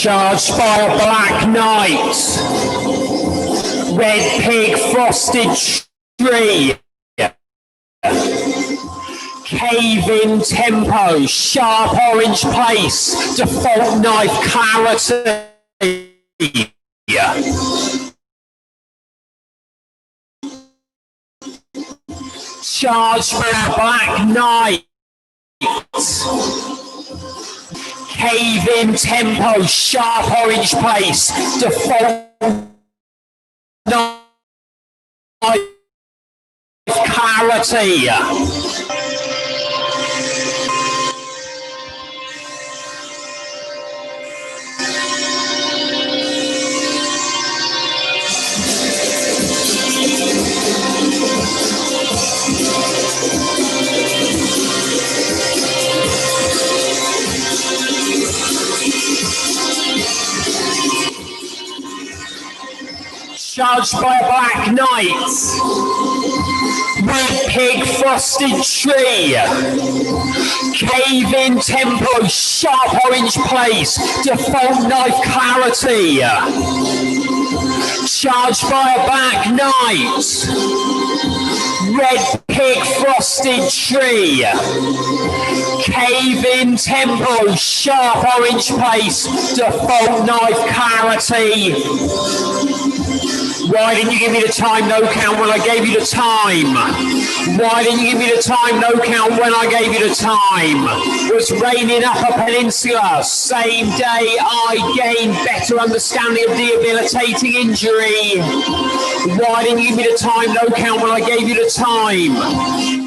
Charged by a black night, red pig frosted tree, cave-in tempo, sharp orange pace, default knife clarity. Charged by a black night, cave-in tempo, sharp orange pace, default knife clarity. Charged by a black night, red pig frosted tree, cave-in tempo, sharp orange pace, default knife clarity. Charged by a black night, red pig frosted tree, cave-in tempo, sharp orange pace, default knife clarity. Why didn't you give me the time no count when I gave you the time? Why didn't you give me the time no count when I gave you the time? Was raining up a peninsula. Same day I gained better understanding of debilitating injury. Why didn't you give me the time no count when I gave you the time?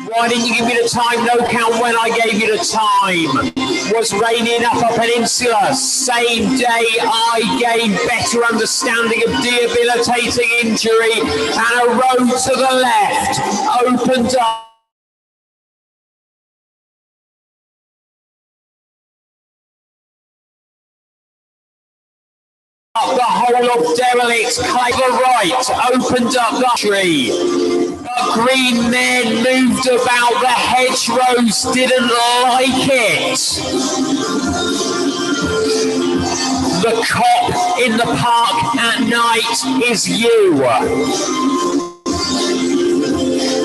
Why didn't you give me the time no count when I gave you the time? Was raining up a peninsula. Same day I gained better understanding of debilitating injury, and a road to the left opened up. The whole of derelict clay to the right opened up the tree. But green men moved about the hedgerows, didn't like it. The cop in the park at night is you.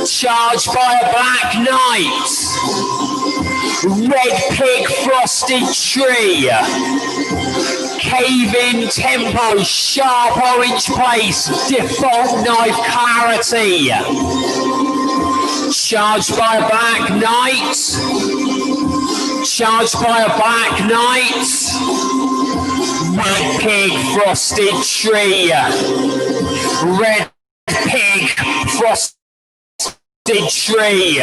Charged by a black night, red pig frosted tree, cave-in tempo, sharp orange pace, default knife clarity. Charged by a black night, charged by a black night, red pig frosted tree, red pig frosted tree.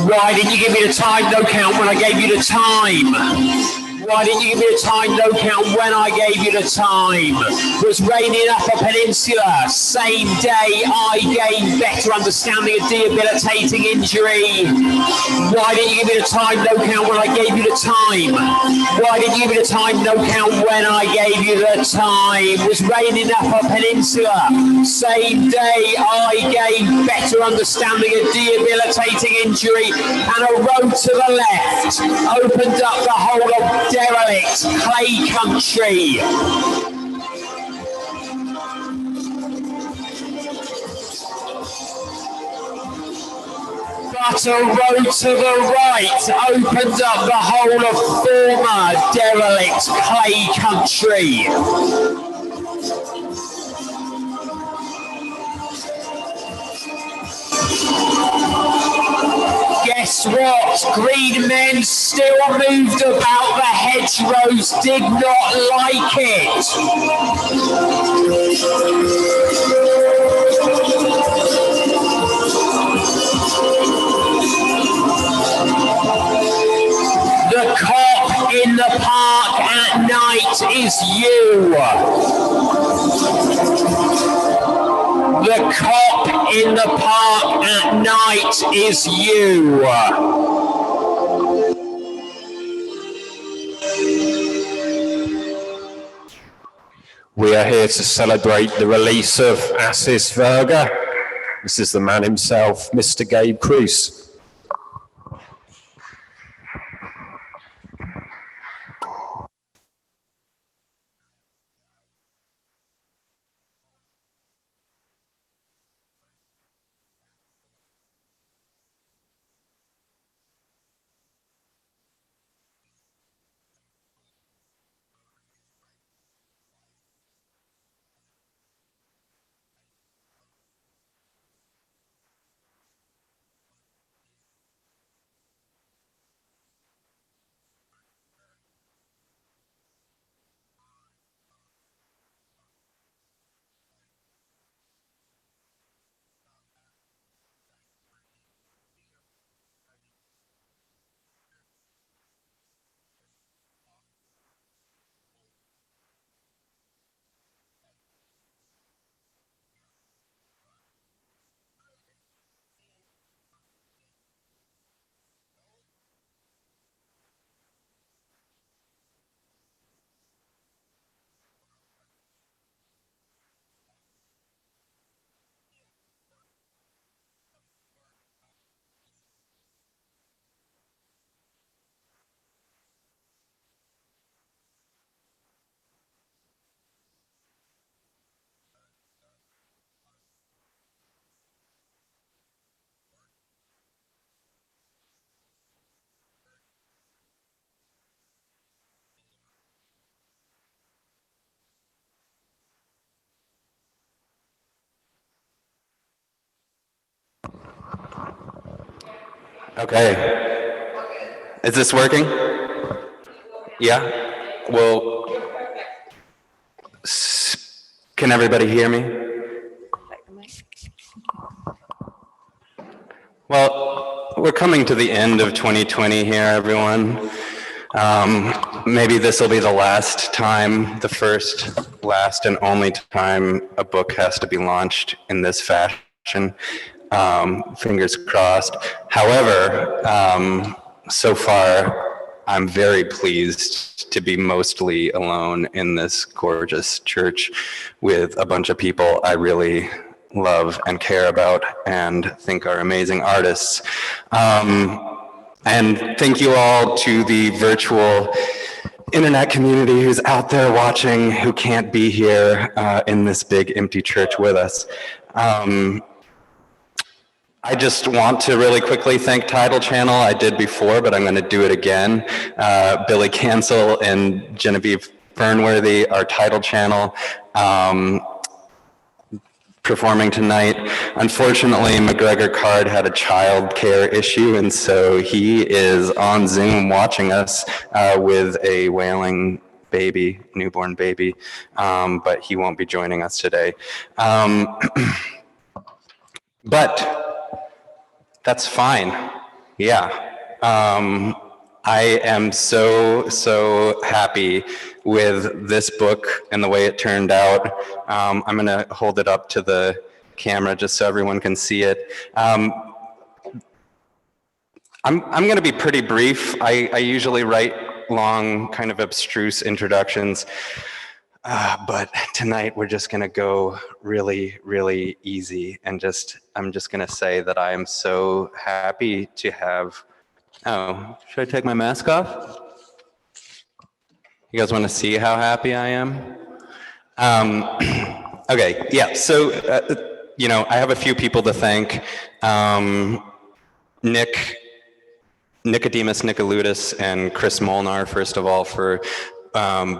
Why didn't you give me the time no count when I gave you the time? Why didn't you give me the time no count when I gave you the time? Was raining up a peninsula. Same day I gained better understanding of debilitating injury. Why didn't you give me the time no count when I gave you the time? Why didn't you give me the time no count when I gave you the time? Was raining up a peninsula. Same day I gained better understanding of debilitating injury, and a road to the left opened up the whole of derelict clay country. But a road to the right opened up the whole of former derelict clay country. Guess what? Green men still moved about the hedgerows, did not like it. The cop in the park at night is you. The cop in the park at night is you. We are here to celebrate the release of ACID VIRGA. This is the man himself, Mr. Gabe Kruis. Okay. Is this working? Yeah? Well, can everybody hear me? Well, we're coming to the end of 2020 here, everyone. Maybe this will be the last time, the first, last, and only time a book has to be launched in this fashion. Fingers crossed. However, so far, I'm very pleased to be mostly alone in this gorgeous church with a bunch of people I really love and care about and think are amazing artists. And thank you all to the virtual internet community who's out there watching, who can't be here in this big empty church with us. I just want to really quickly thank Tidal Channel. I did before, but I'm going to do it again. Billy Cancel and Genevieve Fernworthy, our Tidal Channel, performing tonight. Unfortunately, MacGregor Card had a child care issue, and so he is on Zoom watching us with a wailing baby, newborn baby, but he won't be joining us today. But that's fine. Yeah. I am so happy with this book and the way it turned out. I'm going to hold it up to the camera just so everyone can see it. I'm going to be pretty brief. I usually write long, kind of abstruse introductions. But tonight we're just going to go really easy and I'm just going to say that I am so happy to have, oh, should I take my mask off? You guys want to see how happy I am? Okay, yeah, so, you know, I have a few people to thank. Nicodemus Nicoludis and Chris Molnar, first of all, for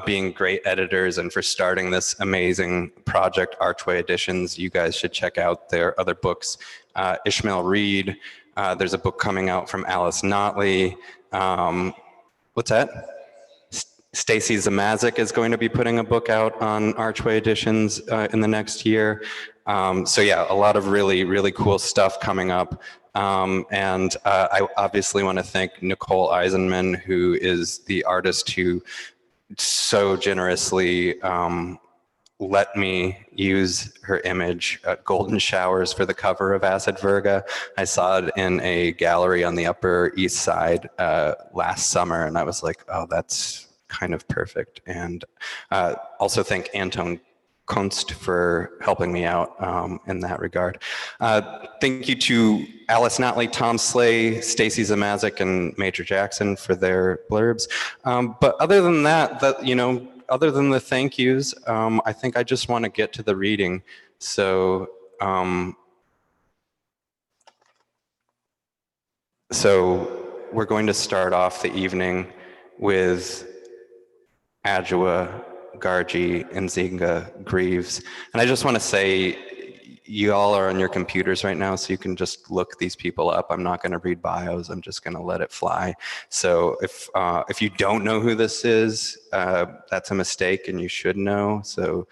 being great editors and for starting this amazing project, Archway Editions. You guys should check out their other books. Ishmael Reed, there's a book coming out from Alice Notley. What's that? Stacy Zamazik is going to be putting a book out on Archway Editions in the next year. So yeah, a lot of really cool stuff coming up. And I obviously want to thank Nicole Eisenman, who is the artist who so generously let me use her image, Golden Showers, for the cover of ACID VIRGA. I saw it in a gallery on the Upper East Side last summer, and I was like, oh, that's kind of perfect. And also thank Anton Kunst for helping me out in that regard. Thank you to Alice Notley, Tom Slay, Stacy Zamazik, and Major Jackson for their blurbs. But other than that, other than the thank yous, I think I just want to get to the reading. So we're going to start off the evening with Adjua Gargi Nzinga Greaves. And I just want to say, you all are on your computers right now, so you can just look these people up. I'm not going to read bios. I'm just going to let it fly. So if you don't know who this is, that's a mistake, and you should know. So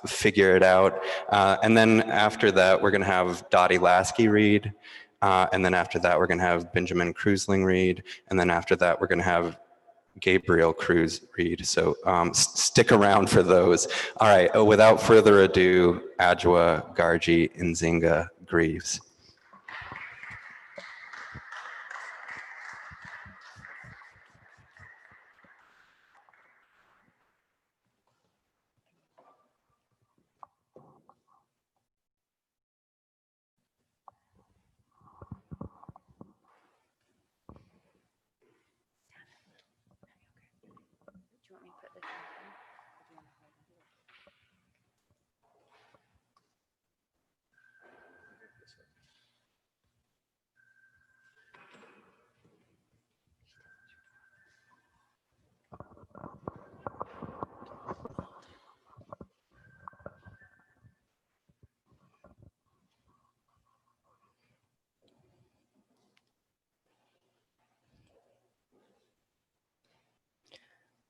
figure it out. And then after that, we're going to have Dorothea Lasky read. And then after that, we're going to have Benjamin Krusling read. And then after that, we're going to have Gabriel Kruis read. So stick around for those. All right, without further ado, Adjua Gargi Nzinga Greaves.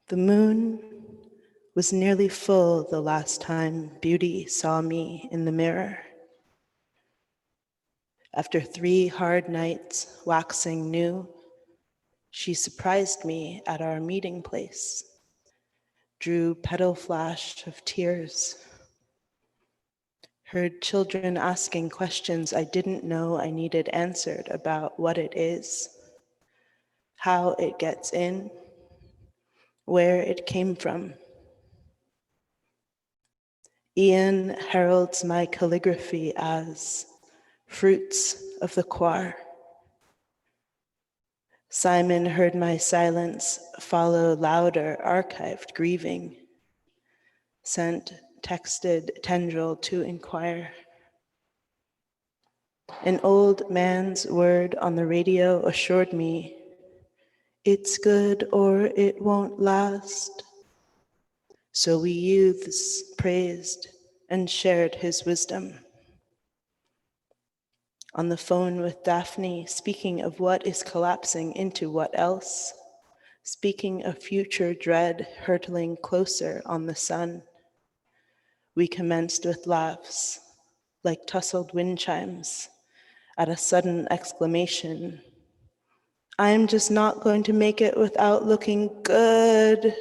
The moon was nearly full the last time beauty saw me in the mirror. After 3 hard nights waxing new, she surprised me at our meeting place, drew petal flash of tears, heard children asking questions I didn't know I needed answered about what it is, how it gets in, where it came from. Ian heralds my calligraphy as fruits of the choir. Simon heard my silence follow louder archived grieving, sent texted tendril to inquire. An old man's word on the radio assured me, it's good or it won't last. So we youths praised and shared his wisdom. On the phone with Daphne, speaking of what is collapsing into what else, speaking of future dread hurtling closer on the sun, we commenced with laughs, like tussled wind chimes, at a sudden exclamation. I'm just not going to make it without looking good.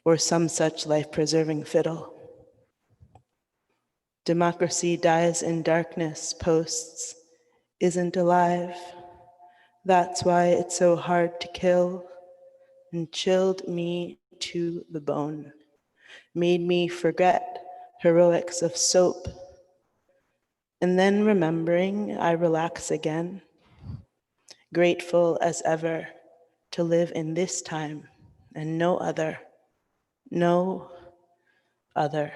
Or some such life-preserving fiddle. Democracy dies in darkness, posts, isn't alive. That's why it's so hard to kill, and chilled me to the bone. Made me forget heroics of soap. And then remembering, I relax again, grateful as ever to live in this time and no other. No other.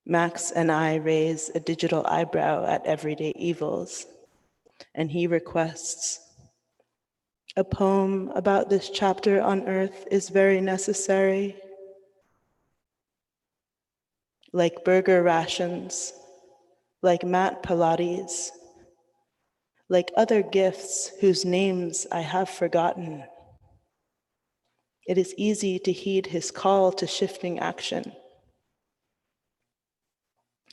Max and I raise a digital eyebrow at everyday evils, and he requests, a poem about this chapter on Earth is very necessary. Like burger rations, like mat Pilates, like other gifts whose names I have forgotten. It is easy to heed his call to shifting action.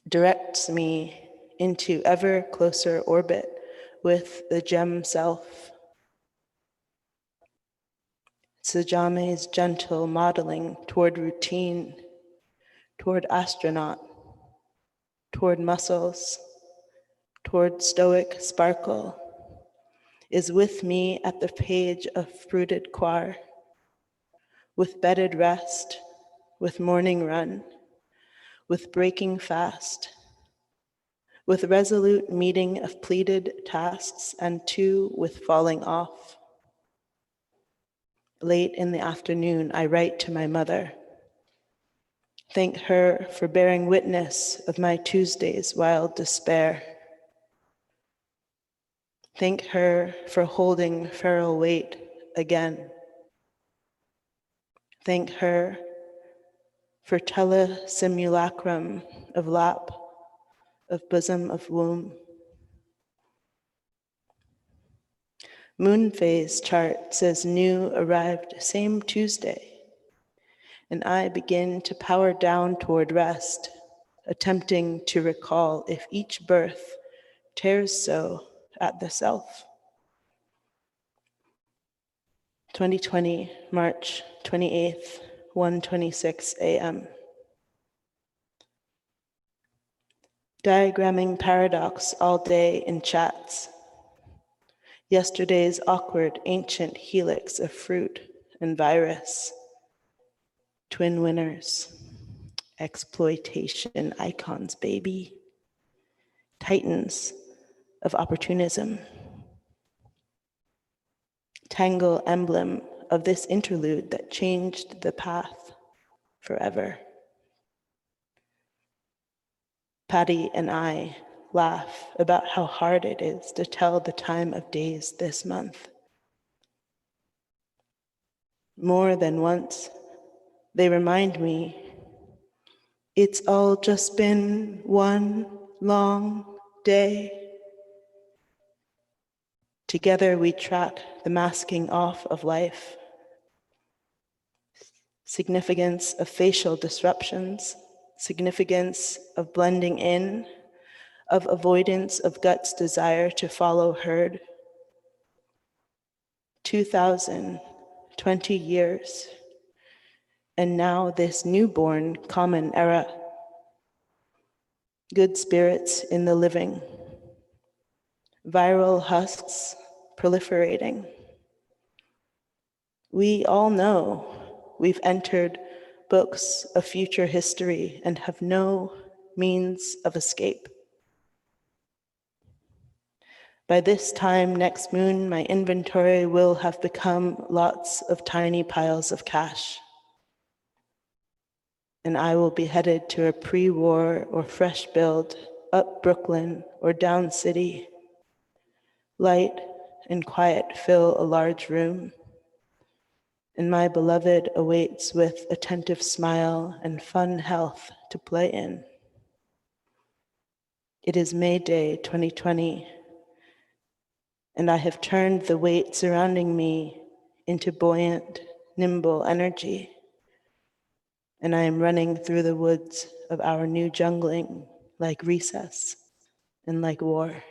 Directs me into ever closer orbit with the gem self. Sajame's gentle modeling toward routine, toward astronaut, toward muscles, toward stoic sparkle, is with me at the page of fruited quar, with bedded rest, with morning run, with breaking fast, with resolute meeting of pleaded tasks, and two with falling off. Late in the afternoon, I write to my mother. Thank her for bearing witness of my Tuesday's wild despair. Thank her for holding feral weight again. Thank her for telesimulacrum of lap, of bosom of womb. Moon phase chart says new arrived same Tuesday, and I begin to power down toward rest, attempting to recall if each birth tears so at the self. 2020, March 28th, 1:26 a.m. Diagramming paradox all day in chats. Yesterday's awkward ancient helix of fruit and virus. Twin winners. Exploitation icons, baby. Titans of opportunism. Tangle emblem of this interlude that changed the path forever. Patty and I laugh about how hard it is to tell the time of days this month. More than once, they remind me, it's all just been one long day. Together we track the masking off of life, significance of facial disruptions, significance of blending in, of avoidance of gut's desire to follow herd. 2020 years, and now this newborn common era. Good spirits in the living. Viral husks proliferating. We all know we've entered books of future history and have no means of escape. By this time next moon, my inventory will have become lots of tiny piles of cash. And I will be headed to a pre-war or fresh build up Brooklyn or down city. Light and quiet fill a large room, and my beloved awaits with attentive smile and fun health to play in. It is May Day 2020, and I have turned the weight surrounding me into buoyant, nimble energy, and I am running through the woods of our new jungling like recess and like war.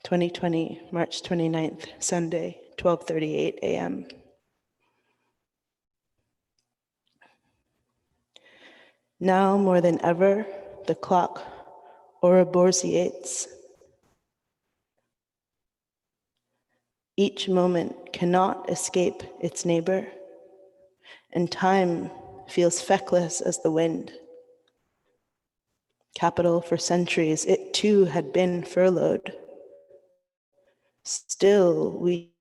2020, March 29th, Sunday, 12:38 a.m. Now more than ever, the clock Ouroboresiates. Each moment cannot escape its neighbor, and time feels feckless as the wind. Capital for centuries, it too had been furloughed. Still, we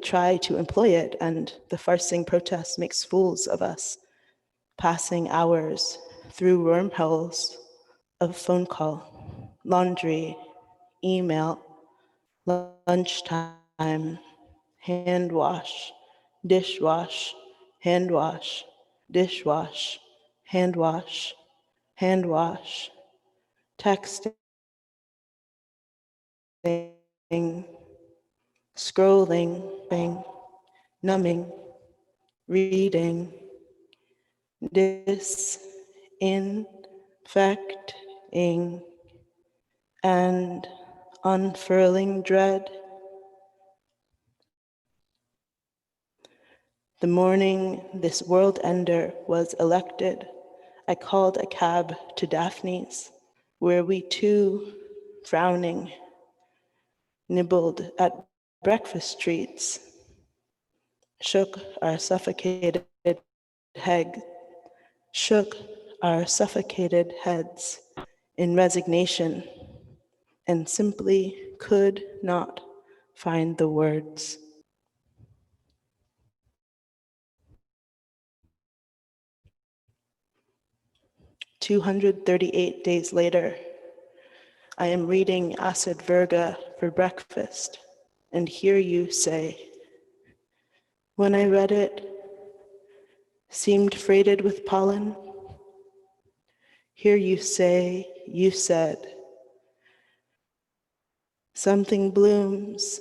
try to employ it, and the farcing protest makes fools of us, passing hours through wormholes of phone call, laundry, email, lunchtime, hand wash, dishwash, hand wash, dishwash, hand wash, hand wash, texting, scrolling, numbing, reading, disinfecting, and unfurling dread. The morning this world ender was elected, I called a cab to Daphne's, where we two, frowning, nibbled at breakfast treats, shook our suffocated head, shook our suffocated heads in resignation, and simply could not find the words. "238 days later, I am reading ACID VIRGA for breakfast and hear you say, when I read it, seemed freighted with pollen. Hear you say, you said, something blooms,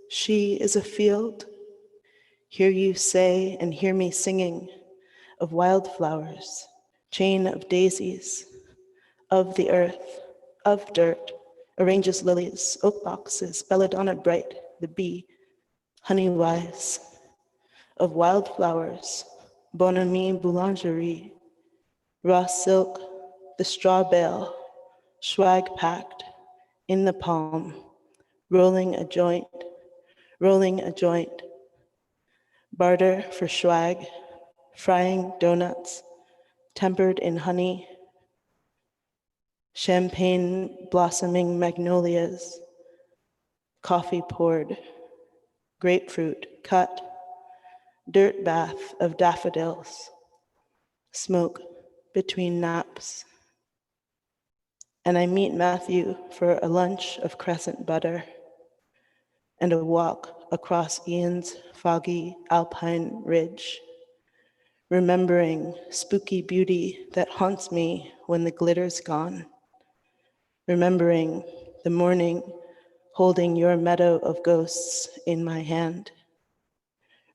she is a field. Hear you say and hear me singing of wildflowers, chain of daisies, of the earth, of dirt, arranges lilies, oak boxes, belladonna bright, the bee, honey wise, of wildflowers, bonhomie boulangerie, raw silk, the straw bale, swag packed, in the palm, rolling a joint, barter for swag, frying donuts, tempered in honey, champagne blossoming magnolias, coffee poured, grapefruit cut, dirt bath of daffodils, smoke between naps. And I meet Matthew for a lunch of crescent butter and a walk across Ian's foggy alpine ridge, remembering spooky beauty that haunts me when the glitter's gone, remembering the morning holding your meadow of ghosts in my hand,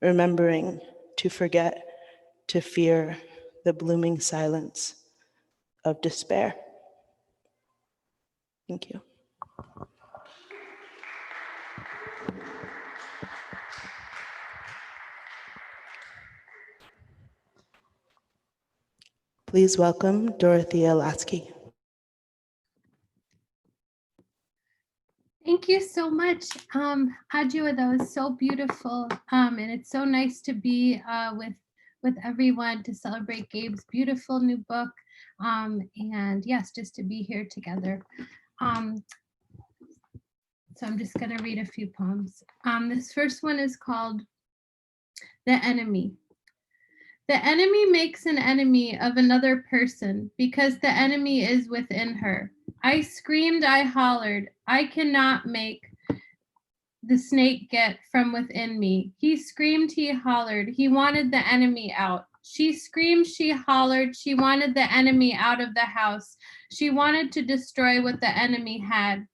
remembering to forget, to fear the blooming silence of despair. Thank you. Please welcome Dorothea Lasky. Thank you so much, Adjua. That was so beautiful, and it's so nice to be with everyone to celebrate Gabe's beautiful new book, and yes, just to be here together. So I'm just going to read a few poems. This first one is called "The Enemy." The enemy makes an enemy of another person because the enemy is within her. I screamed, I hollered, I cannot make the snake get from within me. He screamed, he hollered, he wanted the enemy out. She screamed, she hollered, she wanted the enemy out of the house. She wanted to destroy what the enemy had.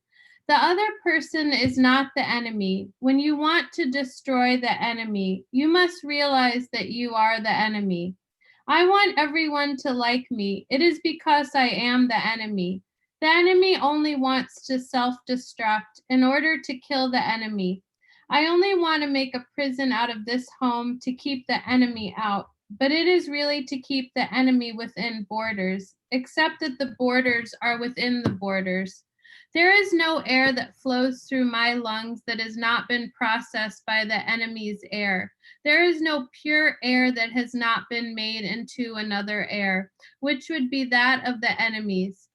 The other person is not the enemy. When you want to destroy the enemy, you must realize that you are the enemy. I want everyone to like me. It is because I am the enemy. The enemy only wants to self-destruct in order to kill the enemy. I only want to make a prison out of this home to keep the enemy out, but it is really to keep the enemy within borders, except that the borders are within the borders. There is no air that flows through my lungs that has not been processed by the enemy's air. There is no pure air that has not been made into another air, which would be that of the enemy's.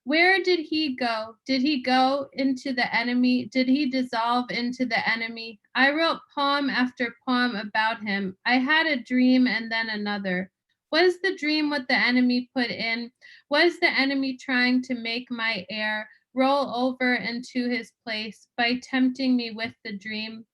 Where did he go? Did he go into the enemy? Did he dissolve into the enemy? I wrote poem after poem about him. I had a dream and then another. Was the dream what the enemy put in? Was the enemy trying to make my air roll over into his place by tempting me with the dream?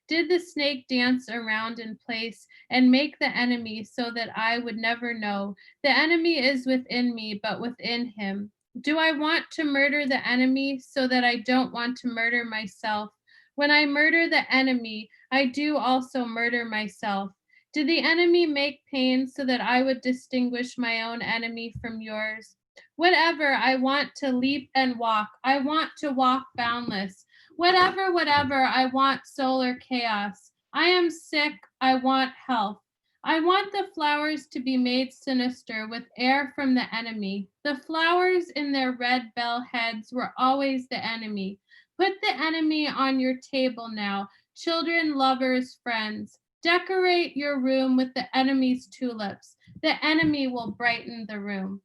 Did the snake dance around in place and make the enemy so that I would never know? The enemy is within me, but within him. Do I want to murder the enemy so that I don't want to murder myself? When I murder the enemy, I do also murder myself. Did the enemy make pain so that I would distinguish my own enemy from yours? Whatever, I want to leap and walk. I want to walk boundless. Whatever, I want solar chaos. I am sick. I want health. I want the flowers to be made sinister with air from the enemy. The flowers in their red bell heads were always the enemy. Put the enemy on your table now, children, lovers, friends. Decorate your room with the enemy's tulips. The enemy will brighten the room.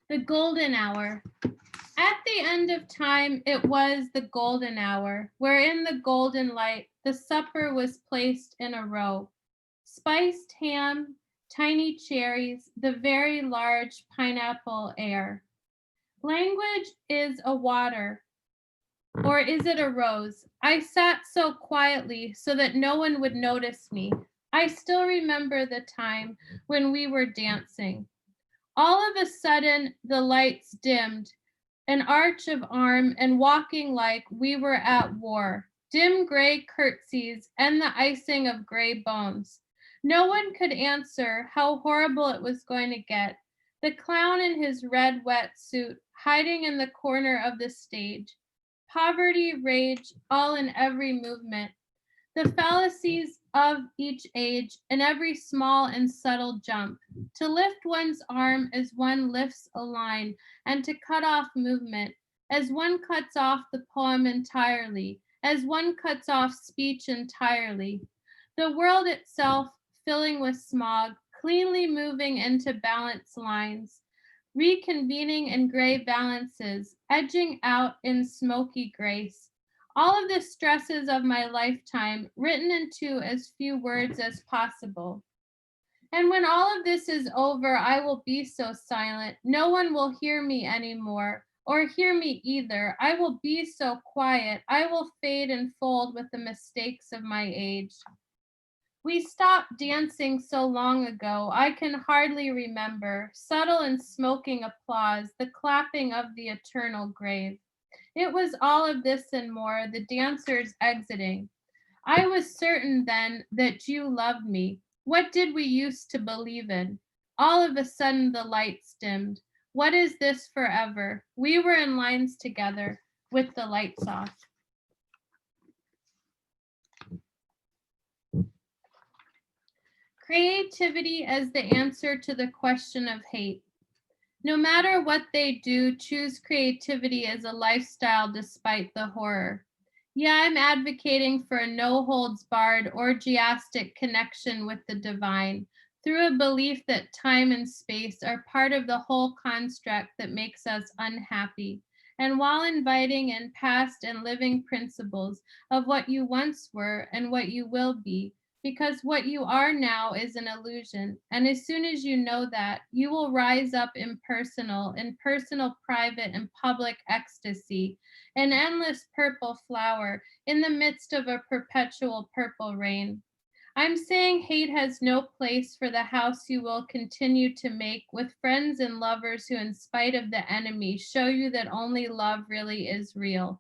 The golden hour. At the end of time, it was the golden hour, wherein the golden light, the supper was placed in a row. Spiced ham, tiny cherries, the very large pineapple air. Language is a water, or is it a rose? I sat so quietly so that no one would notice me. I still remember the time when we were dancing. All of a sudden, the lights dimmed, an arch of arm, and walking like we were at war. Dim gray curtsies and the icing of gray bones. No one could answer how horrible it was going to get. The clown in his red wetsuit, hiding in the corner of the stage. Poverty, rage, all in every movement. The fallacies of each age and every small and subtle jump. To lift one's arm as one lifts a line, and to cut off movement, as one cuts off the poem entirely, as one cuts off speech entirely. The world itself filling with smog, cleanly moving into balanced lines, reconvening in gray balances, edging out in smoky grace. All of the stresses of my lifetime written into as few words as possible. And when all of this is over, I will be so silent. No one will hear me anymore, or hear me either. I will be so quiet. I will fade and fold with the mistakes of my age. We stopped dancing so long ago, I can hardly remember. Subtle and smoking applause, the clapping of the eternal grave. It was all of this and more, the dancers exiting. I was certain then that you loved me. What did we used to believe in? All of a sudden the lights dimmed. What is this forever? We were in lines together with the lights off. Creativity as the answer to the question of hate. No matter what they do, choose creativity as a lifestyle despite the horror. Yeah, I'm advocating for a no-holds-barred, orgiastic connection with the divine through a belief that time and space are part of the whole construct that makes us unhappy. And while inviting in past and living principles of what you once were and what you will be, because what you are now is an illusion. And as soon as you know that, you will rise up in personal, private, and public ecstasy, an endless purple flower in the midst of a perpetual purple rain. I'm saying hate has no place for the house you will continue to make with friends and lovers who, in spite of the enemy, show you that only love really is real.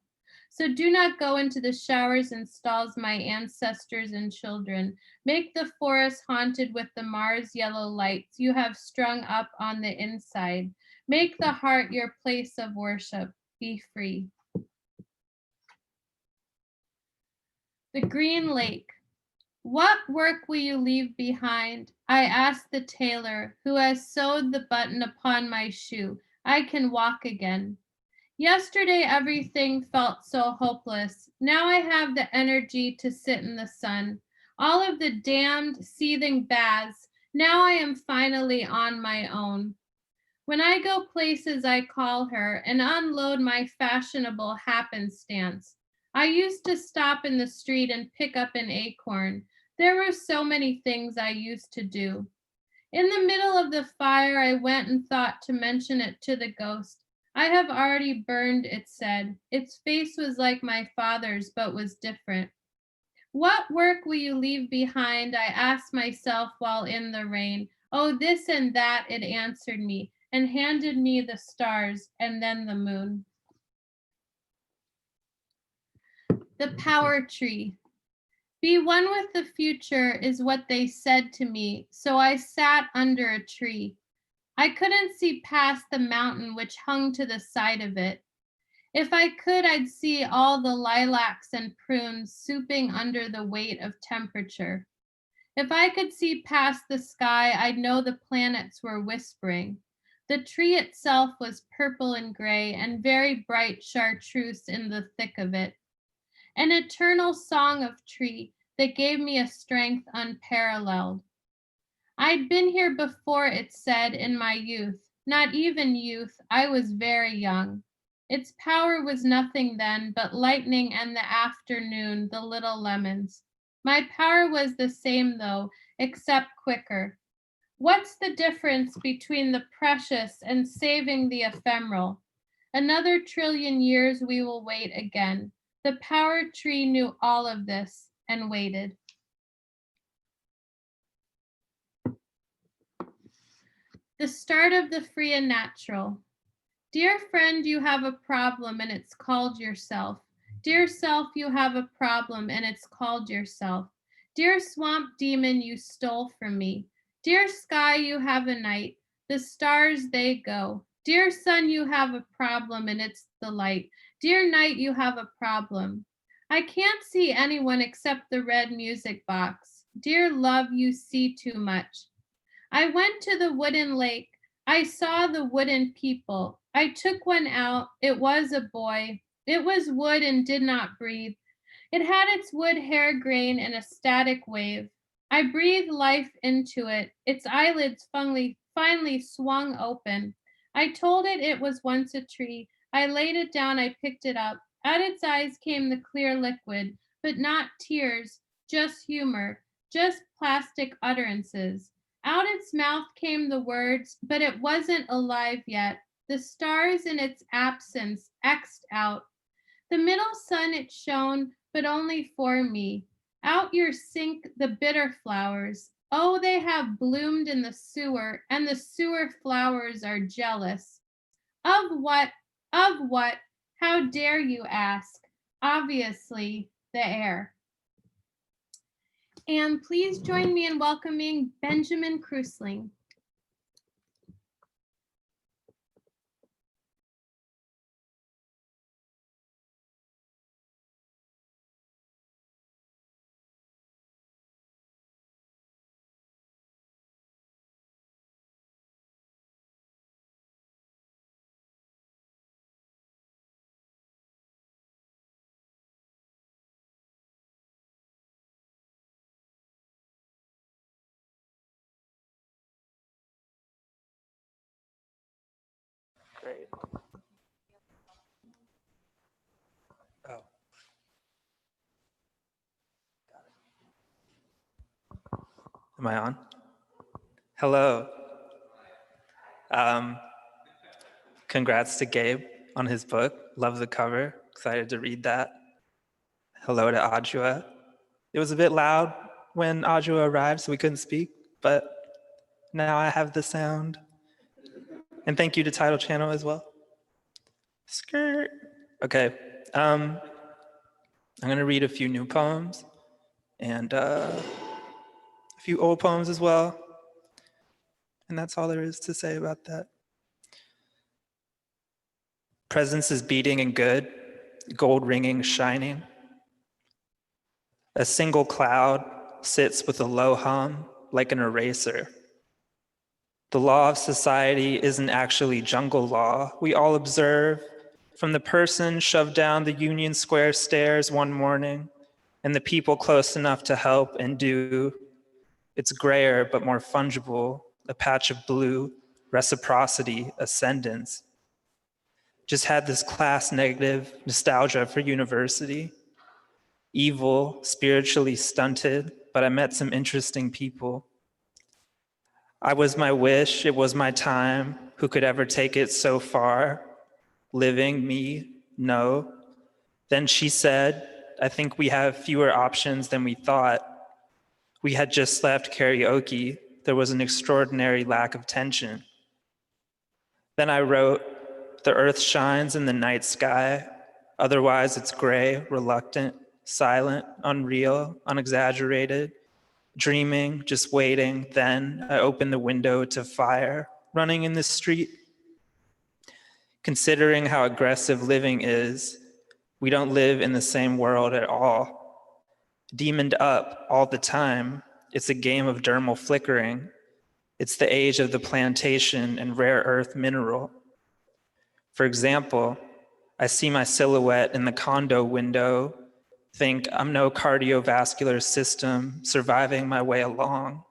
So do not go into the showers and stalls, my ancestors and children. Make the forest haunted with the Mars yellow lights you have strung up on the inside. Make the heart your place of worship. Be free. The Green Lake. What work will you leave behind? I asked the tailor who has sewed the button upon my shoe. I can walk again. Yesterday, everything felt so hopeless. Now I have the energy to sit in the sun. All of the damned, seething baths. Now I am finally on my own. When I go places, I call her and unload my fashionable happenstance. I used to stop in the street and pick up an acorn. There were so many things I used to do. In the middle of the fire, I went and thought to mention it to the ghost. I have already burned, it said. Its face was like my father's, but was different. What work will you leave behind? I asked myself while in the rain. Oh, this and that, it answered me, and handed me the stars and then the moon. The power tree. Be one with the future is what they said to me, so I sat under a tree. I couldn't see past the mountain which hung to the side of it. If I could, I'd see all the lilacs and prunes souping under the weight of temperature. If I could see past the sky, I'd know the planets were whispering. The tree itself was purple and gray and very bright chartreuse in the thick of it. An eternal song of tree that gave me a strength unparalleled. I'd been here before, it said, in my youth. Not even youth, I was very young. Its power was nothing then, but lightning and the afternoon, the little lemons. My power was the same though, except quicker. What's the difference between the precious and saving the ephemeral? Another trillion years we will wait again. The power tree knew all of this and waited. The start of the free and natural. Dear friend, you have a problem and it's called yourself. Dear self, you have a problem and it's called yourself. Dear swamp demon, you stole from me. Dear sky, you have a night. The stars, they go. Dear sun, you have a problem and it's the light. Dear night, you have a problem. I can't see anyone except the red music box. Dear love, you see too much. I went to the wooden lake. I saw the wooden people. I took one out. It was a boy. It was wood and did not breathe. It had its wood hair grain in a static wave. I breathed life into it. Its eyelids finally swung open. I told it it was once a tree. I laid it down. I picked it up. At its eyes came the clear liquid, but not tears, just humor, just plastic utterances. Out its mouth came the words, but it wasn't alive yet. The stars in its absence X'd out. The middle sun it shone, but only for me. Out your sink the bitter flowers. Oh, they have bloomed in the sewer, and the sewer flowers are jealous. Of what? Of what? How dare you ask? Obviously, the air. And please join me in welcoming Benjamin Krusling. Great. Oh. Am I on? Hello. Congrats to Gabe on his book. Love the cover. Excited to read that. Hello to Adjua. It was a bit loud when Adjua arrived, so we couldn't speak, but now I have the sound. And thank you to Tidal Channel as well. Skirt. Okay. I'm going to read a few new poems and a few old poems as well. And that's all there is to say about that. Presence is beating and good, gold ringing, shining. A single cloud sits with a low hum like an eraser. The law of society isn't actually jungle law. We all observe from the person shoved down the Union Square stairs one morning and the people close enough to help and do. It's grayer but more fungible, a patch of blue, reciprocity, ascendance. Just had this class negative nostalgia for university. Evil, spiritually stunted, but I met some interesting people. I was my wish, it was my time. Who could ever take it so far? Living, me, no. Then she said, I think we have fewer options than we thought. We had just left karaoke. There was an extraordinary lack of tension. Then I wrote, the earth shines in the night sky. Otherwise it's gray, reluctant, silent, unreal, unexaggerated, dreaming, just waiting. Then I opened the window to fire, running in the street. Considering how aggressive living is, we don't live in the same world at all. Demoned up all the time, it's a game of dermal flickering. It's the age of the plantation and rare earth mineral. For example, I see my silhouette in the condo window, think I'm no cardiovascular system surviving my way along.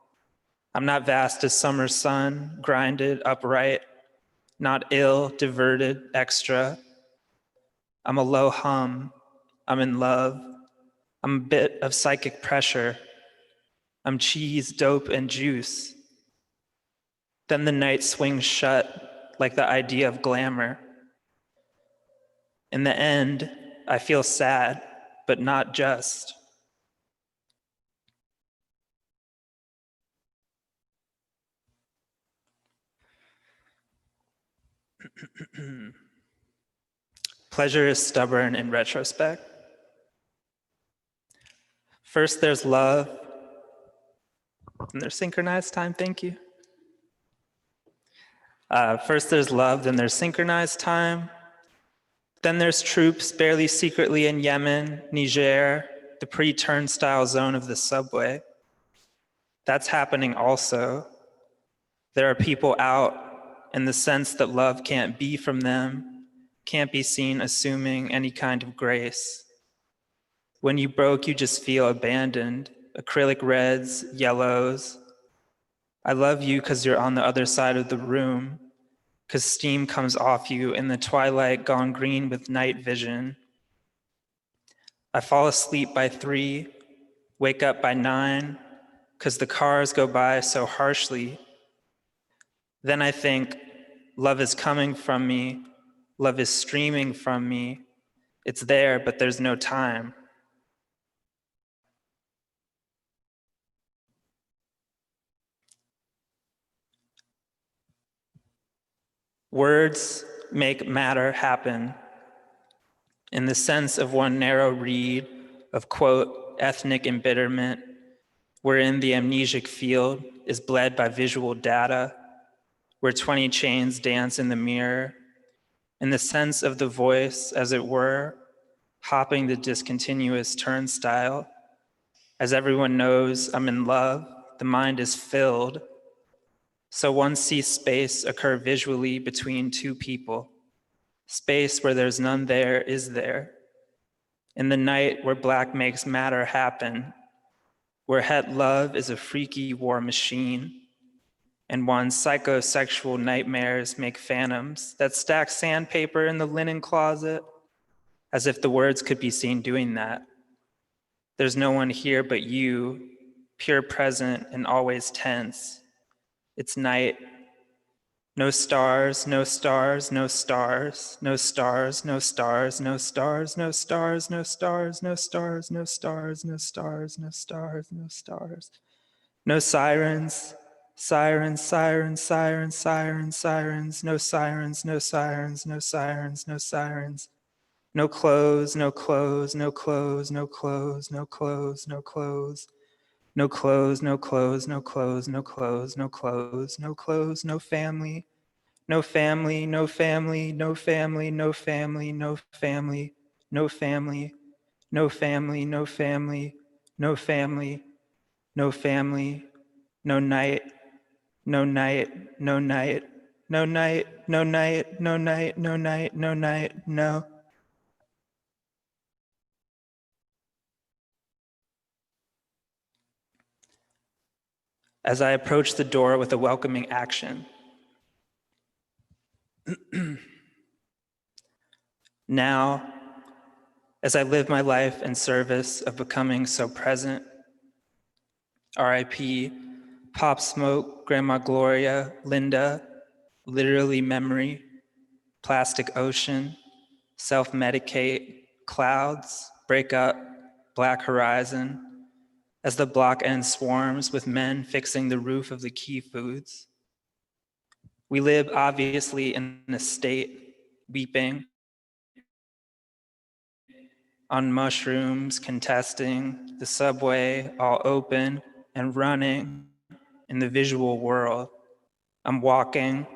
I'm not vast as summer sun, grinded upright, not ill, diverted, extra. I'm a low hum, I'm in love. I'm a bit of psychic pressure. I'm cheese, dope, and juice. Then the night swings shut like the idea of glamour. In the end, I feel sad, but not just. Pleasure is stubborn in retrospect. First there's love, and there's synchronized time, thank you. First there's love, then there's synchronized time. Then there's troops barely secretly in Yemen, Niger, the pre-turnstile zone of the subway. That's happening also. There are people out in the sense that love can't be from them, can't be seen assuming any kind of grace. When you broke, you just feel abandoned, acrylic reds, yellows. I love you because you're on the other side of the room, because steam comes off you in the twilight gone green with night vision. I fall asleep by 3, wake up by 9, because the cars go by so harshly. Then I think, love is coming from me, love is streaming from me. It's there, but there's no time. Words make matter happen. In the sense of one narrow read of, quote, ethnic embitterment, wherein the amnesic field is bled by visual data, where 20 chains dance in the mirror, in the sense of the voice, as it were, hopping the discontinuous turnstile. As everyone knows, I'm in love, the mind is filled. So one sees space occur visually between two people. Space where there's none there is there. In the night where black makes matter happen, where het love is a freaky war machine, and one's psychosexual nightmares make phantoms that stack sandpaper in the linen closet, as if the words could be seen doing that. There's no one here but you, pure present and always tense. It's night. No stars, no stars, no stars, no stars, no stars, no stars, no stars, no stars, no stars, no stars, no stars, no stars, no stars. No sirens, sirens, sirens, sirens, sirens, sirens, no sirens, no sirens, no sirens, no sirens. No clothes, no clothes, no clothes, no clothes, no clothes, no clothes. No clothes, no clothes, no clothes, no clothes, no clothes, no clothes, no family, no family, no family, no family, no family, no family, no family, no family, no family, no family, no family, no night, no night, no night, no night, no night, no night, no night, no night, no. As I approach the door with a welcoming action. Now, as I live my life in service of becoming so present, RIP, Pop Smoke, Grandma Gloria, Linda, literally memory, plastic ocean, self-medicate, clouds, break up, black horizon, as the block end swarms with men fixing the roof of the key foods. We live obviously in a state, weeping, on mushrooms, contesting, the subway all open and running in the visual world. I'm walking.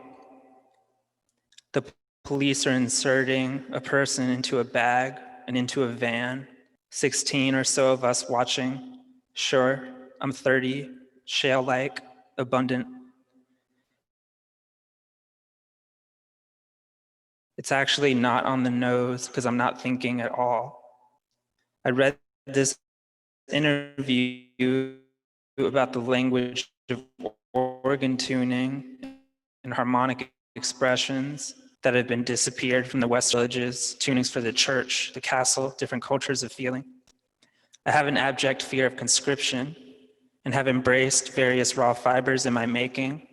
The Police are inserting a person into a bag and into a van. 16 or so of us watching. Sure, I'm 30, shale-like, abundant. It's actually not on the nose because I'm not thinking at all. I read this interview about the language of organ tuning and harmonic expressions that have been disappeared from the West villages, tunings for the church, the castle, different cultures of feeling. I have an abject fear of conscription and have embraced various raw fibers in my making.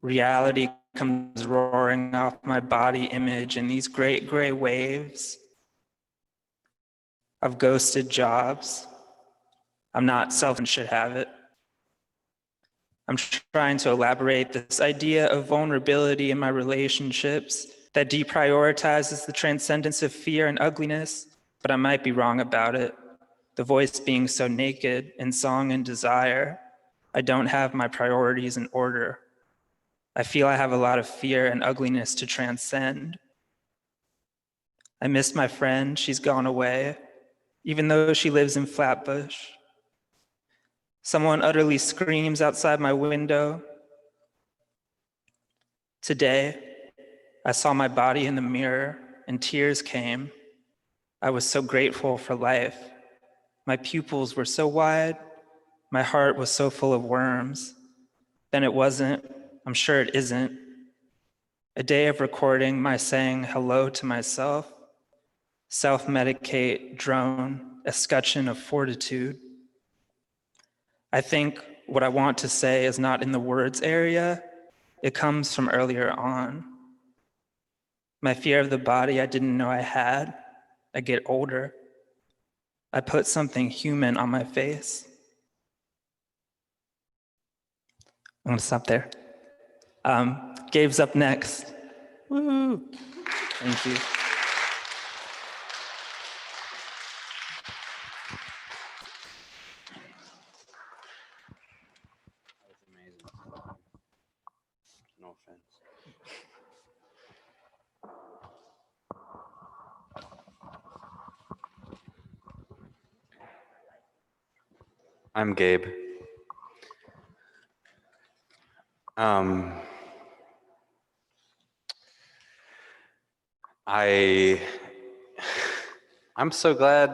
Reality comes roaring off my body image in these great gray waves of ghosted jobs. I'm not self and should have it. I'm trying to elaborate this idea of vulnerability in my relationships that deprioritizes the transcendence of fear and ugliness, but I might be wrong about it. The voice being so naked in song and desire, I don't have my priorities in order. I feel I have a lot of fear and ugliness to transcend. I miss my friend, she's gone away, even though she lives in Flatbush. Someone utterly screams outside my window. Today, I saw my body in the mirror and tears came. I was so grateful for life. My pupils were so wide. My heart was so full of worms. Then it wasn't. I'm sure it isn't. A day of recording my saying hello to myself. Self-medicate, drone, escutcheon of fortitude. I think what I want to say is not in the words area. It comes from earlier on. My fear of the body I didn't know I had. I get older. I put something human on my face. I'm gonna stop there. Gabe's up next. Woo! Thank you. No offense. I'm Gabe. I'm so glad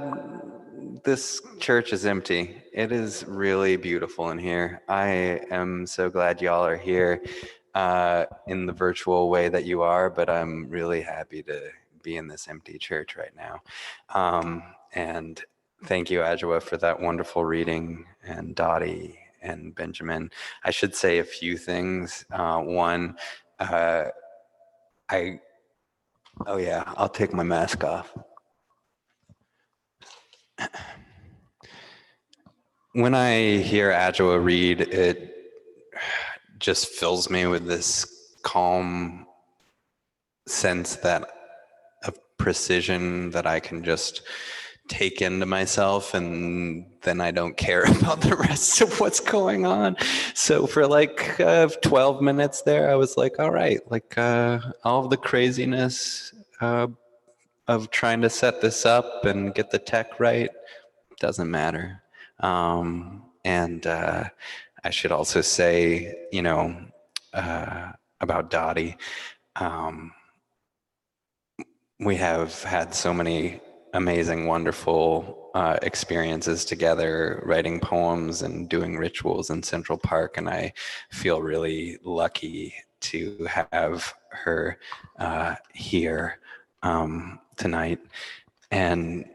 this church is empty. It is really beautiful in here. I am so glad y'all are here in the virtual way that you are, but I'm really happy to be in this empty church right now. And thank you, Adjua, for that wonderful reading, and Dottie and Benjamin. I should say a few things. One, oh yeah, I'll take my mask off. When I hear Adjua read, it just fills me with this calm sense that of precision that I can just take into myself, and then I don't care about the rest of what's going on. So for like 12 minutes there, I was like, all right, like all of the craziness of trying to set this up and get the tech right doesn't matter. And I should also say, you know, about Dottie, we have had so many amazing, wonderful experiences together, writing poems and doing rituals in Central Park, and I feel really lucky to have her here tonight. And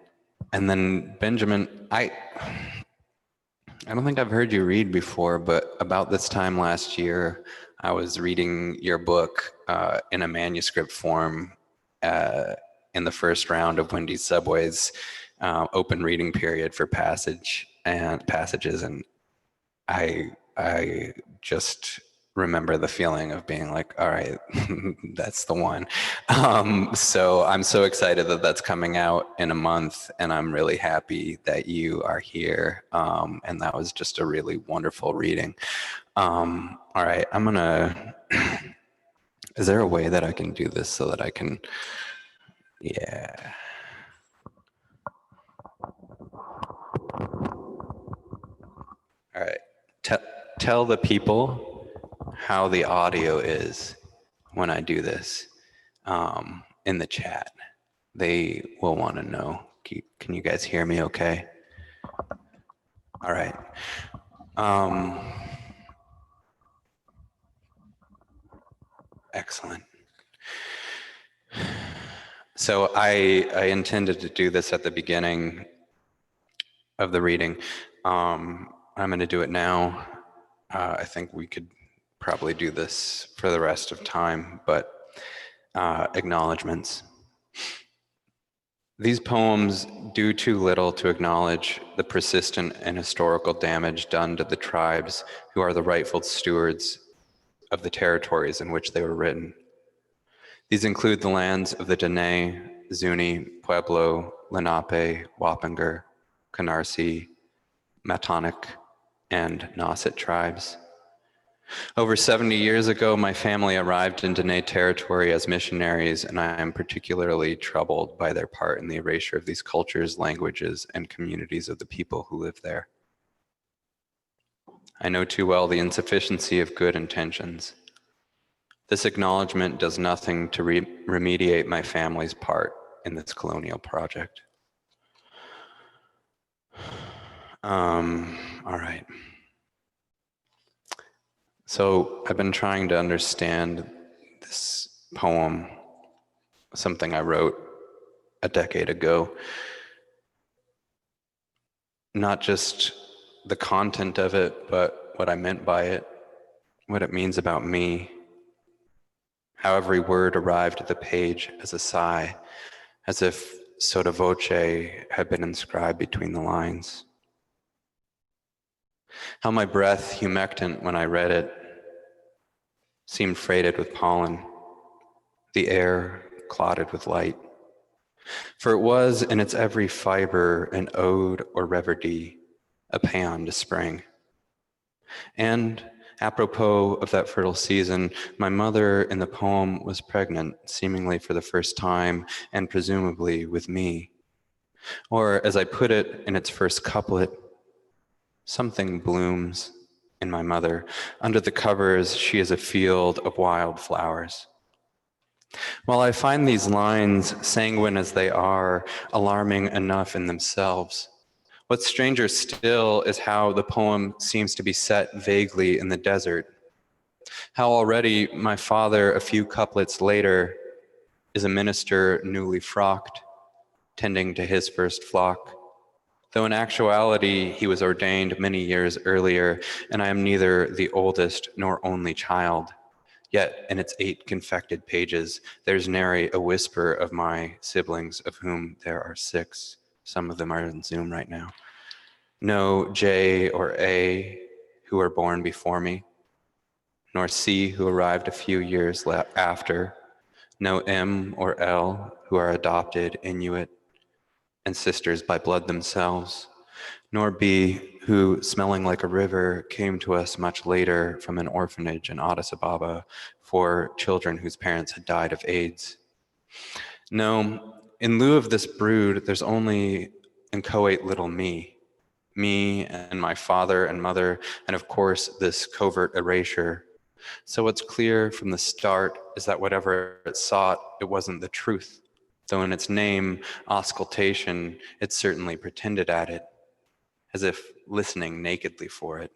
then Benjamin, I don't think I've heard you read before, but about this time last year, I was reading your book in a manuscript form in the first round of Wendy's Subway's open reading period for passages, and I just remember the feeling of being like, all right, that's the one. So I'm so excited that that's coming out in a month, and I'm really happy that you are here. And that was just a really wonderful reading. All right, I'm gonna Is there a way that I can do this so that I can, yeah. All right, tell the people how the audio is when I do this in the chat. They will want to know. Can you guys hear me okay? All right. Excellent. So I intended to do this at the beginning of the reading. I'm going to do it now. I think we could probably do this for the rest of time, but acknowledgments. These poems do too little to acknowledge the persistent and historical damage done to the tribes who are the rightful stewards of the territories in which they were written. These include the lands of the Dene, Zuni, Pueblo, Lenape, Wappinger, Canarsie, Matonic, and Nauset tribes. Over 70 years ago, my family arrived in Dene territory as missionaries, and I am particularly troubled by their part in the erasure of these cultures, languages, and communities of the people who live there. I know too well the insufficiency of good intentions. This acknowledgement does nothing to remediate my family's part in this colonial project. All right. So I've been trying to understand this poem, something I wrote a decade ago. Not just the content of it, but what I meant by it, what it means about me. How every word arrived at the page as a sigh, as if sotto voce had been inscribed between the lines. How my breath, humectant when I read it, seemed freighted with pollen, the air clotted with light. For it was in its every fiber an ode or reverie, a paean to spring. And apropos of that fertile season, my mother in the poem was pregnant, seemingly for the first time, and presumably with me. Or, as I put it in its first couplet, something blooms in my mother. Under the covers, she is a field of wild flowers. While I find these lines, sanguine as they are, alarming enough in themselves, what's stranger still is how the poem seems to be set vaguely in the desert. How already my father, a few couplets later, is a minister newly frocked, tending to his first flock, though in actuality he was ordained many years earlier, and I am neither the oldest nor only child. Yet in its 8 confected pages, there's nary a whisper of my siblings, of whom there are 6. Some of them are in Zoom right now. No J or A who were born before me, nor C who arrived a few years after, no M or L who are adopted Inuit and sisters by blood themselves, nor B who, smelling like a river, came to us much later from an orphanage in Addis Ababa for children whose parents had died of AIDS. No, in lieu of this brood, there's only inchoate little me and my father and mother, and of course this covert erasure. So what's clear from the start is that whatever it sought, it wasn't the truth, though in its name, auscultation, it certainly pretended at it, as if listening nakedly for it.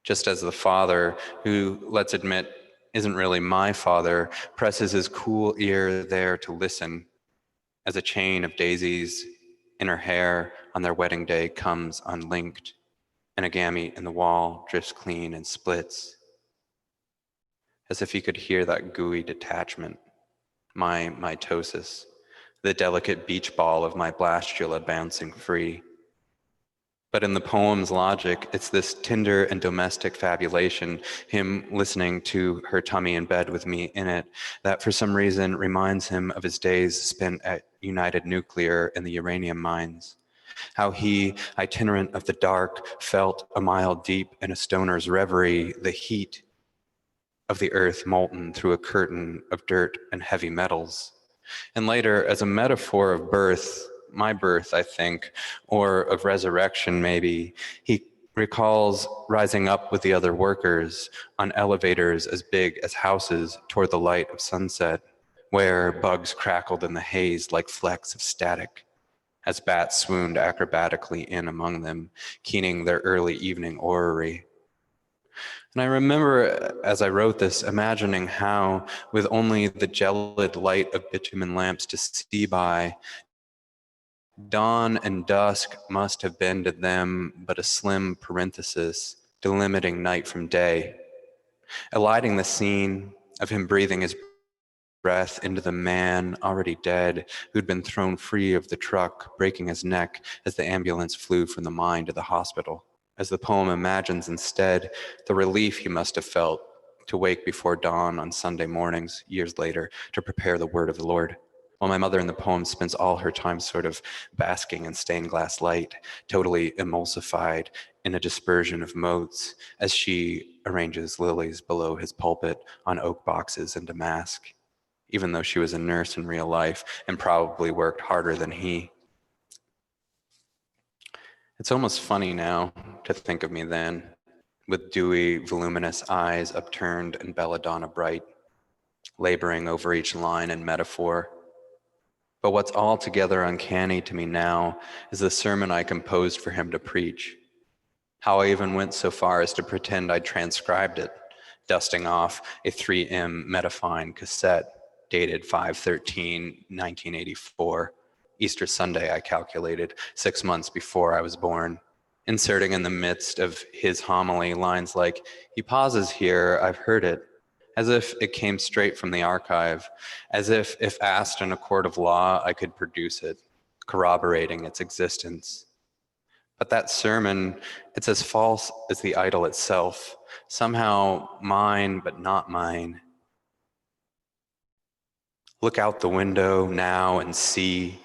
Just as the father, who, let's admit, isn't really my father, presses his cool ear there to listen, as a chain of daisies in her hair on their wedding day comes unlinked, and a gamete in the wall drifts clean and splits, as if he could hear that gooey detachment, my mitosis, the delicate beach ball of my blastula bouncing free. But in the poem's logic, it's this tender and domestic fabulation, him listening to her tummy in bed with me in it, that for some reason reminds him of his days spent at United Nuclear in the uranium mines. How he, itinerant of the dark, felt a mile deep in a stoner's reverie, the heat of the earth molten through a curtain of dirt and heavy metals. And later, as a metaphor of birth, my birth, I think, or of resurrection maybe, he recalls rising up with the other workers on elevators as big as houses toward the light of sunset, where bugs crackled in the haze like flecks of static, as bats swooned acrobatically in among them, keening their early evening orrery. And I remember, as I wrote this, imagining how, with only the gelid light of bitumen lamps to see by, dawn and dusk must have been to them but a slim parenthesis delimiting night from day, eliding the scene of him breathing his breath into the man already dead who'd been thrown free of the truck, breaking his neck as the ambulance flew from the mine to the hospital. As the poem imagines instead the relief he must have felt to wake before dawn on Sunday mornings, years later, to prepare the word of the Lord. While my mother in the poem spends all her time sort of basking in stained glass light, totally emulsified in a dispersion of motes, as she arranges lilies below his pulpit on oak boxes in damask, even though she was a nurse in real life and probably worked harder than he. It's almost funny now to think of me then, with dewy, voluminous eyes upturned and belladonna bright, laboring over each line and metaphor. But what's altogether uncanny to me now is the sermon I composed for him to preach. How I even went so far as to pretend I'd transcribed it, dusting off a 3M Metafine cassette dated 5/13/1984. Easter Sunday, I calculated, 6 months before I was born, inserting in the midst of his homily lines like, "He pauses here, I've heard it," as if it came straight from the archive, as if asked in a court of law, I could produce it, corroborating its existence. But that sermon, it's as false as the idol itself, somehow mine but not mine. Look out the window now and see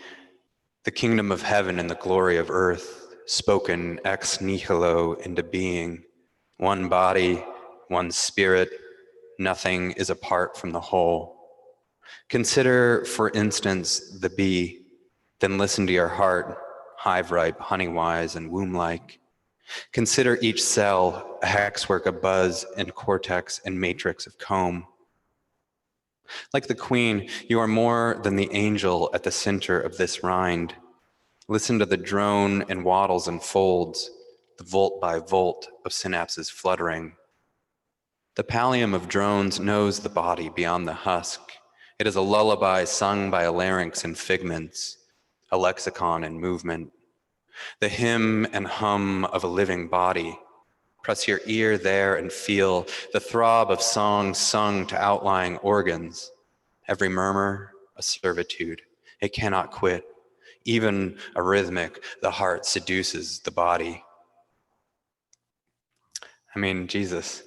the kingdom of heaven and the glory of earth, spoken ex nihilo into being. One body, one spirit, nothing is apart from the whole. Consider, for instance, the bee, then listen to your heart, hive-ripe, honey-wise, and womb-like. Consider each cell, a hexwork of buzz and cortex and matrix of comb. Like the queen, you are more than the angel at the center of this rind. Listen to the drone and waddles and folds, the volt by volt of synapses fluttering. The pallium of drones knows the body beyond the husk. It is a lullaby sung by a larynx in figments, a lexicon in movement. The hymn and hum of a living body. Press your ear there and feel the throb of song sung to outlying organs. Every murmur, a servitude. It cannot quit. Even a rhythmic, the heart seduces the body. I mean, Jesus.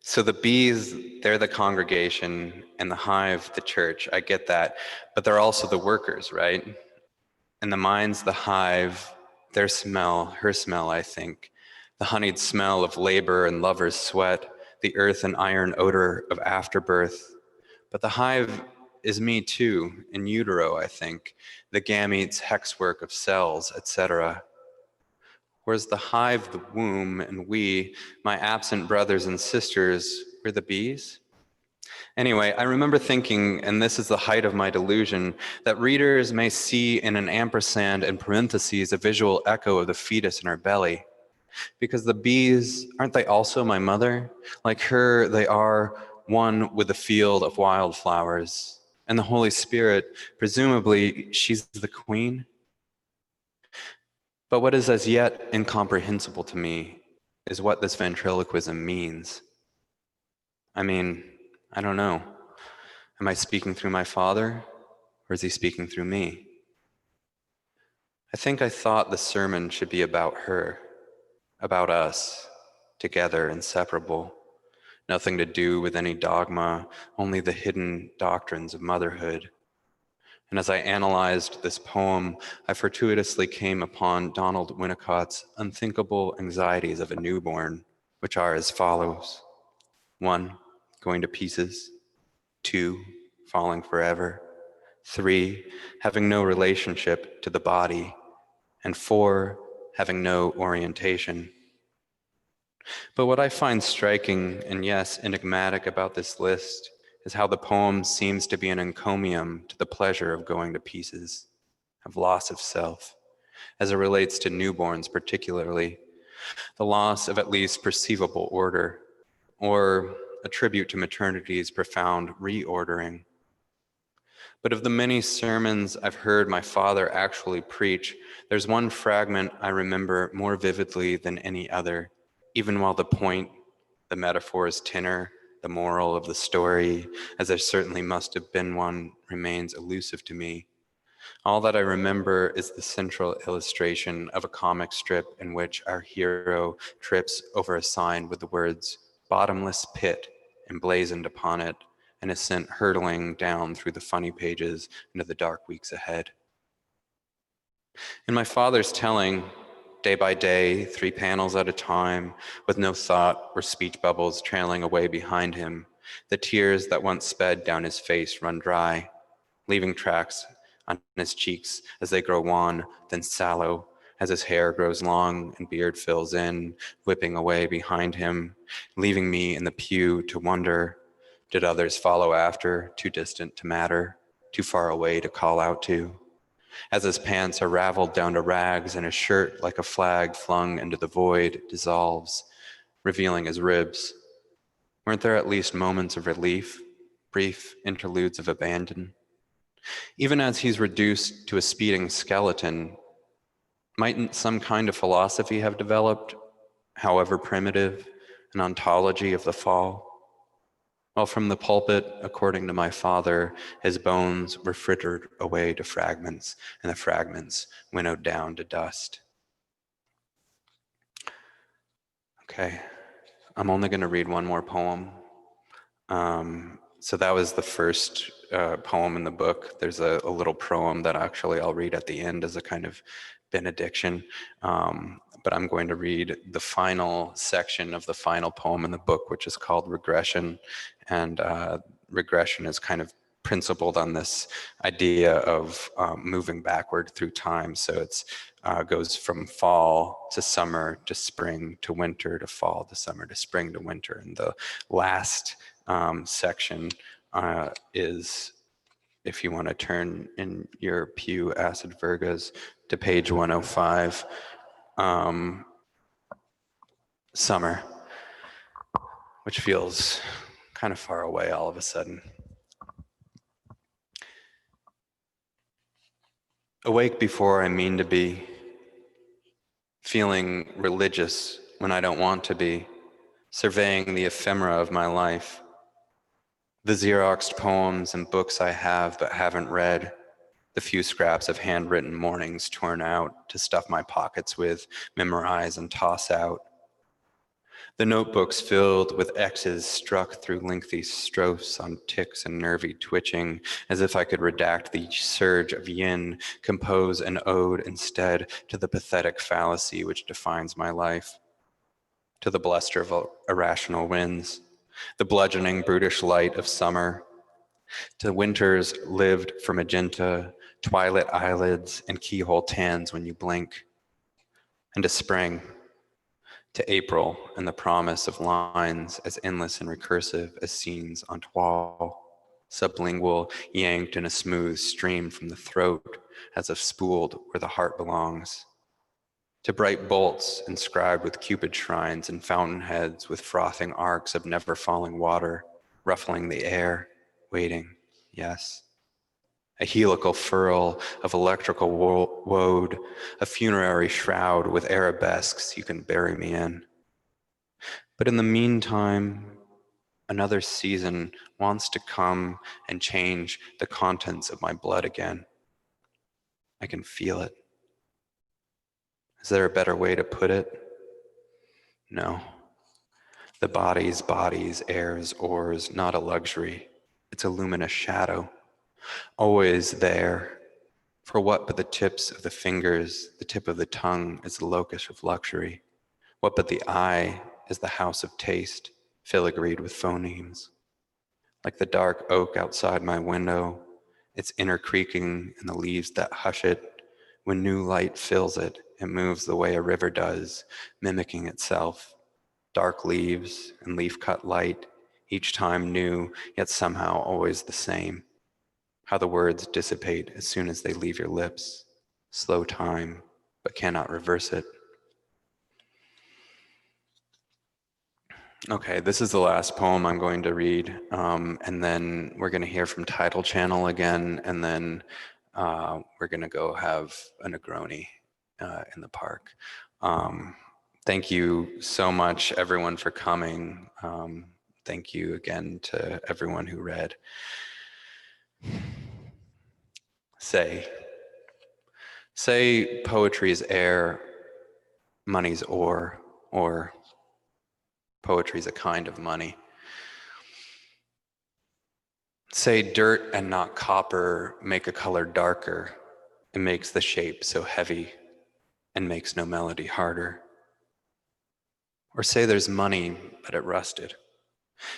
So the bees, they're the congregation, and the hive, the church. I get that. But they're also the workers, right? And the mind's the hive, their smell, her smell, I think. The honeyed smell of labor and lover's sweat, the earth and iron odor of afterbirth. But the hive is me too, in utero, I think, the gametes, hexwork of cells, etc. Whereas the hive, the womb, and we, my absent brothers and sisters, we're the bees? Anyway, I remember thinking, and this is the height of my delusion, that readers may see in an ampersand and parentheses a visual echo of the fetus in our belly. Because the bees, aren't they also my mother? Like her, they are one with the field of wildflowers. And the Holy Spirit, presumably, she's the queen. But what is as yet incomprehensible to me is what this ventriloquism means. I mean, I don't know. Am I speaking through my father, or is he speaking through me? I think I thought the sermon should be about her, about us, together, inseparable. Nothing to do with any dogma, only the hidden doctrines of motherhood. And as I analyzed this poem, I fortuitously came upon Donald Winnicott's unthinkable anxieties of a newborn, which are as follows. 1, going to pieces. 2, falling forever. 3, having no relationship to the body. And 4, having no orientation. But what I find striking and yes, enigmatic about this list is how the poem seems to be an encomium to the pleasure of going to pieces, of loss of self, as it relates to newborns particularly, the loss of at least perceivable order, or a tribute to maternity's profound reordering. But of the many sermons I've heard my father actually preach, there's one fragment I remember more vividly than any other, even while the point, the metaphor is tenor, the moral of the story, as there certainly must have been one, remains elusive to me. All that I remember is the central illustration of a comic strip in which our hero trips over a sign with the words "bottomless pit" emblazoned upon it, and is sent hurtling down through the funny pages into the dark weeks ahead. In my father's telling, day by day, 3 panels at a time, with no thought or speech bubbles trailing away behind him, the tears that once sped down his face run dry, leaving tracks on his cheeks as they grow wan, then sallow, as his hair grows long and beard fills in, whipping away behind him, leaving me in the pew to wonder, did others follow after, too distant to matter, too far away to call out to? As his pants are raveled down to rags and his shirt, like a flag flung into the void, dissolves, revealing his ribs. Weren't there at least moments of relief, brief interludes of abandon? Even as he's reduced to a speeding skeleton, mightn't some kind of philosophy have developed, however primitive, an ontology of the fall? While from the pulpit, according to my father, his bones were frittered away to fragments, and the fragments winnowed down to dust. Okay, I'm only going to read one more poem. So that was the first poem in the book. There's a little proem that actually I'll read at the end as a kind of benediction. But I'm going to read the final section of the final poem in the book, which is called Regression. And regression is kind of principled on this idea of moving backward through time. So it's goes from fall to summer to spring to winter to fall to summer to spring to winter. And the last section is, if you want to turn in your pew ACID VIRGAs to page 105, summer, which feels kind of far away all of a sudden. Awake before I mean to be, feeling religious when I don't want to be, surveying the ephemera of my life, the Xeroxed poems and books I have but haven't read, the few scraps of handwritten mornings torn out to stuff my pockets with, memorize and toss out. The notebooks filled with X's struck through lengthy strophes on ticks and nervy twitching, as if I could redact the surge of yin, compose an ode instead to the pathetic fallacy which defines my life, to the bluster of irrational winds, the bludgeoning brutish light of summer, to winters lived for magenta, twilight eyelids, and keyhole tans when you blink, and to spring, to April and the promise of lines as endless and recursive as scenes on toile, sublingual, yanked in a smooth stream from the throat, as if spooled where the heart belongs, to bright bolts inscribed with Cupid shrines and fountainheads with frothing arcs of never falling water, ruffling the air, waiting, yes. A helical furl of electrical woad, a funerary shroud with arabesques you can bury me in. But in the meantime, another season wants to come and change the contents of my blood again. I can feel it. Is there a better way to put it? No. The body's air's oars, not a luxury. It's a luminous shadow. Always there. For what but the tips of the fingers, the tip of the tongue is the locus of luxury. What but the eye is the house of taste, filigreed with phonemes. like the dark oak outside my window, its inner creaking and the leaves that hush it. When new light fills it, it moves the way a river does, mimicking itself. Dark leaves and leaf-cut light, each time new, yet somehow always the same. How the words dissipate as soon as they leave your lips. Slow time, but cannot reverse it. Okay, this is the last poem I'm going to read, and then we're going to hear from Tidal Channel again, and then we're going to go have a Negroni in the park. Thank you so much, everyone, for coming. Thank you again to everyone who read. Say poetry's air, money's ore, or poetry's a kind of money. Say dirt and not copper make a color darker. It makes the shape so heavy and makes no melody harder. Or say there's money, but it rusted.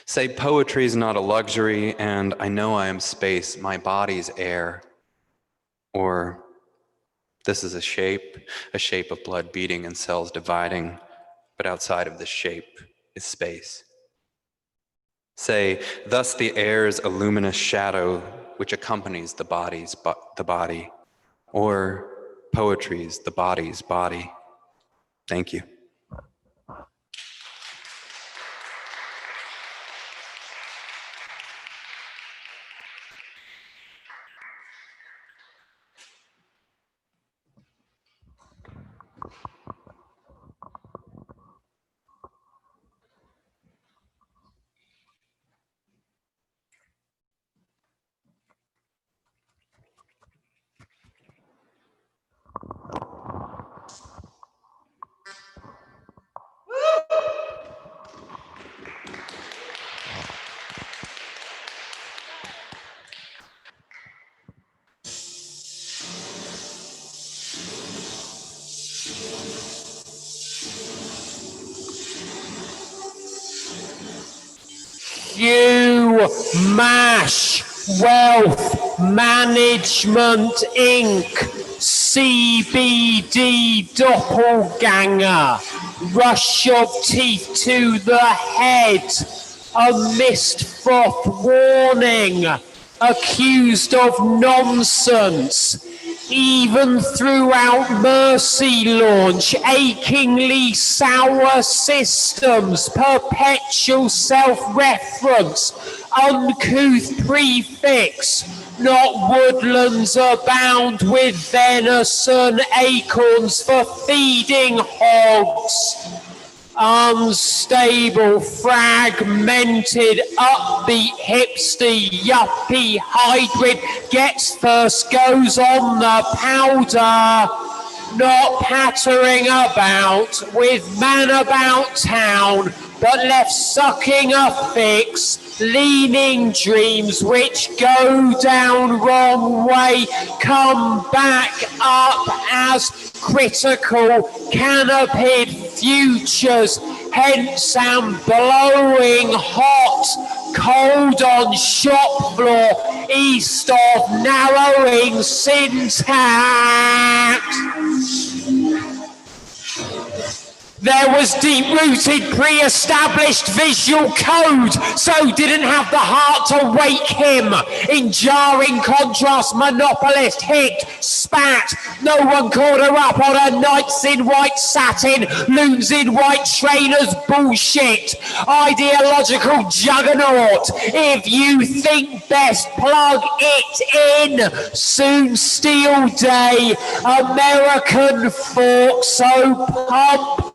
Say poetry is not a luxury, and I know I am space, my body's air. Or this is a shape of blood beating and cells dividing, but outside of this shape is space. Say, thus the air's a luminous shadow which accompanies the body, or poetry's the body's body. Thank you. MASH Wealth Management Inc. CBD doppelganger. Rush of teeth to the head. A mist froth warning. Accused of nonsense. Even throughout Mercy launch, achingly sour systems, perpetual self-reference, uncouth prefix, not woodlands abound with venison acorns for feeding hogs. Unstable, fragmented, upbeat, hipster, yuppie, hybrid, gets first, goes on the powder, not pattering about with man about town, but left sucking a fix, leaning dreams which go down wrong way, come back up as critical, canopied futures, hence am blowing hot, cold on shop floor, east of narrowing syntax. There was deep-rooted, pre-established visual code, so didn't have the heart to wake him. In jarring contrast, monopolist hit, spat. No one called her up on her knights in white satin, loons in white trainers bullshit. Ideological juggernaut. If you think best, plug it in. Soon steel day, American fork, so pump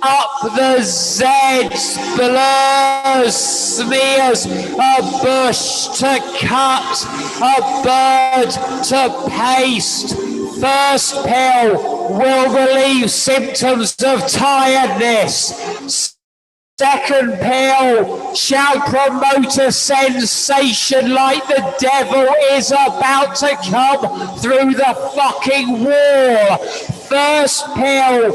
up the Z's, blurs, smears, a bush to cut, a bird to paste. First pill will relieve symptoms of tiredness. Second pill shall promote a sensation like the devil is about to come through the fucking wall. first pill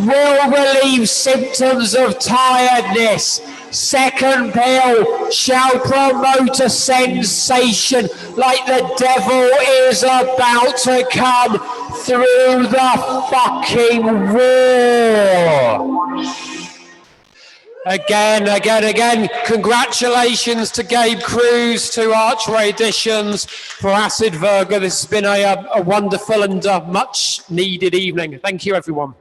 will relieve symptoms of tiredness. Second pill shall promote a sensation like the devil is about to come through the fucking wall. Again, congratulations to Gabe Kruis, to Archway Editions, for ACID VIRGA. This has been a wonderful and much needed evening. Thank you, everyone.